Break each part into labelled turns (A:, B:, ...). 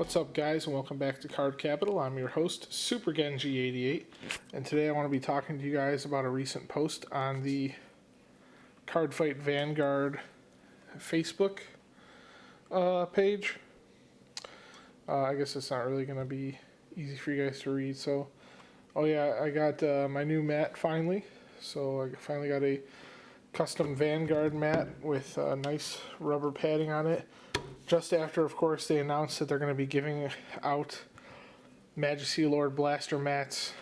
A: What's up, guys, and welcome back to Card Capital. I'm your host, Super Genji88, and today I want to be talking to you guys about a recent post on the Cardfight Vanguard Facebook page. I guess it's not really going to be easy for you guys to read. So, I got my new mat finally. So I finally got a custom Vanguard mat with nice rubber padding on it. Just after, of course, they announced that they're going to be giving out Majesty Lord Blaster mats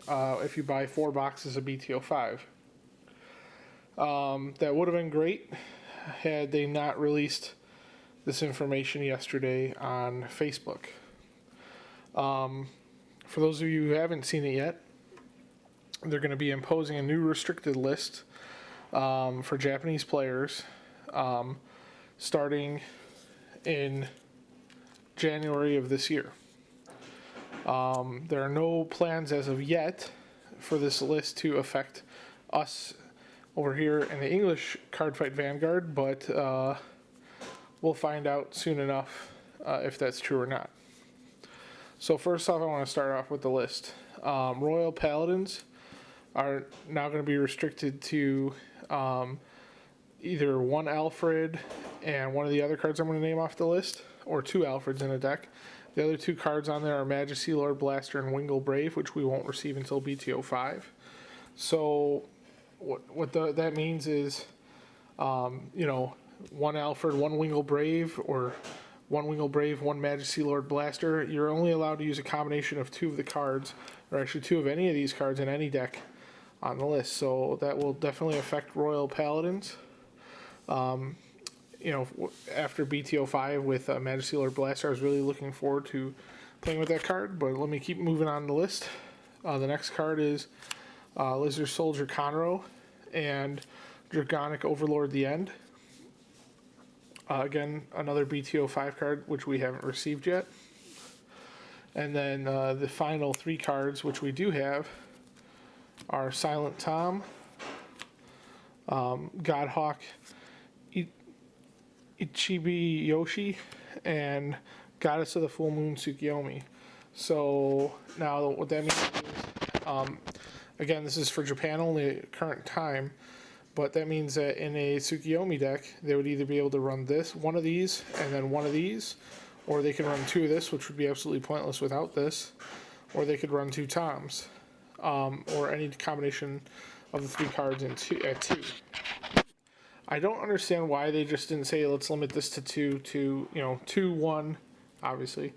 A: if you buy 4 boxes of BTO5. That would have been great had they not released this information yesterday on Facebook. For those of you who haven't seen it yet, they're going to be imposing a new restricted list for Japanese players starting in January of this year. There are no plans as of yet for this list to affect us over here in the English Cardfight Vanguard, but we'll find out soon enough if that's true or not. So first off, I want to start off with the list. Royal Paladins are now going to be restricted to either one Alfred and one of the other cards I'm going to name off the list, or 2 Alfreds in a deck. The other 2 cards on there are Majesty Lord Blaster and Wingle Brave, which we won't receive until BTO5. So that means is, 1 Alfred, 1 Wingle Brave, or 1 Wingle Brave, 1 Majesty Lord Blaster. You're only allowed to use a combination of 2 of the cards, or actually 2 of any of these cards in any deck on the list. So that will definitely affect Royal Paladins. After BTO5 with Majesty Lord Blaster, I was really looking forward to playing with that card, but let me keep moving on the list. The next card is Lizard Soldier Conroe and Dragonic Overlord the End. Again, another BTO5 card, which we haven't received yet. And then the final 3 cards, which we do have, are Silent Tom, Godhawk Ichibi Yoshi, and Goddess of the Full Moon Tsukiyomi. So now what that means is, again, this is for Japan only at current time, but that means that in a Tsukiyomi deck, they would either be able to run one of these, and then one of these, or they can run 2 of this, which would be absolutely pointless without this, or they could run 2 Toms, or any combination of the 3 cards at 2. I don't understand why they just didn't say let's limit this to 2, 1, obviously,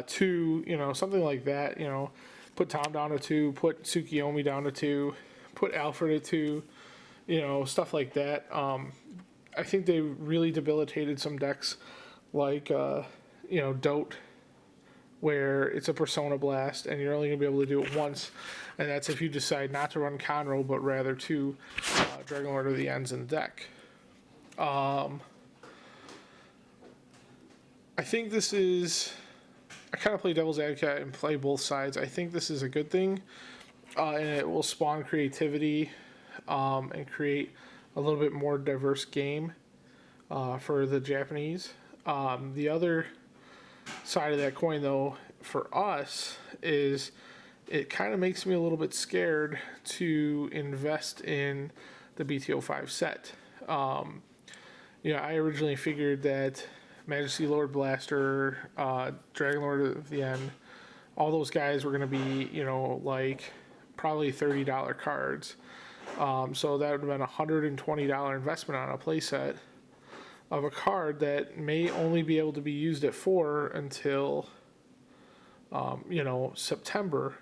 A: 2, something like that, put Tom down to 2, put Tsukiyomi down to 2, put Alfred at 2, stuff like that. I think they really debilitated some decks like, Dote, where it's a Persona Blast and you're only going to be able to do it once, and that's if you decide not to run Conroe, but rather 2 Dragon Lord of the Ends in the deck. I think this is, I kind of play devil's advocate and play both sides. I think this is a good thing, and it will spawn creativity and create a little bit more diverse game for the Japanese. The other side of that coin, though, for us is it kind of makes me a little bit scared to invest in the BTO5 set. I originally figured that Majesty Lord Blaster, Dragon Lord of the End, all those guys were going to be, probably $30 cards. So that would have been a $120 investment on a playset of a card that may only be able to be used at 4 until, September.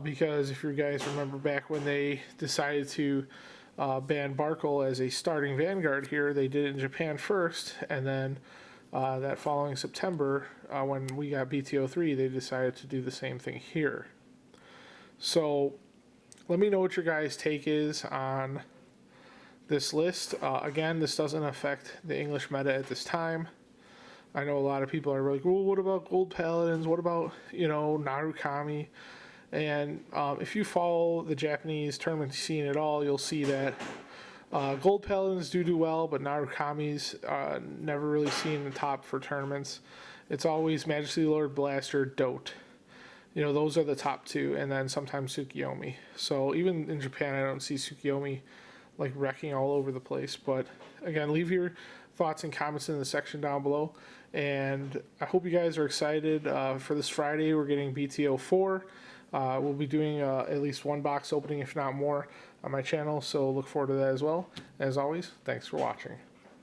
A: Because if you guys remember back when they decided to ban Barkle as a starting Vanguard here, they did it in Japan first, and then that following September, when we got BTO3, they decided to do the same thing here. So let me know what your guys' take is on this list. Again, this doesn't affect the English meta at this time. I know a lot of people are like, well, what about Gold Paladins? What about, Narukami? And if you follow the Japanese tournament scene at all, you'll see that Gold Paladins do well, but Narukami's never really seen the top for tournaments. it's always Majesty Lord, Blaster, Dote. You know, those are the top two, and then sometimes Tsukiyomi. So even in Japan, I don't see Tsukiyomi like wrecking all over the place. But again, leave your thoughts and comments in the section down below. And I hope you guys are excited for this Friday. We're getting BTO 4. We'll be doing at least one box opening, if not more, on my channel. So look forward to that as well. As always, thanks for watching.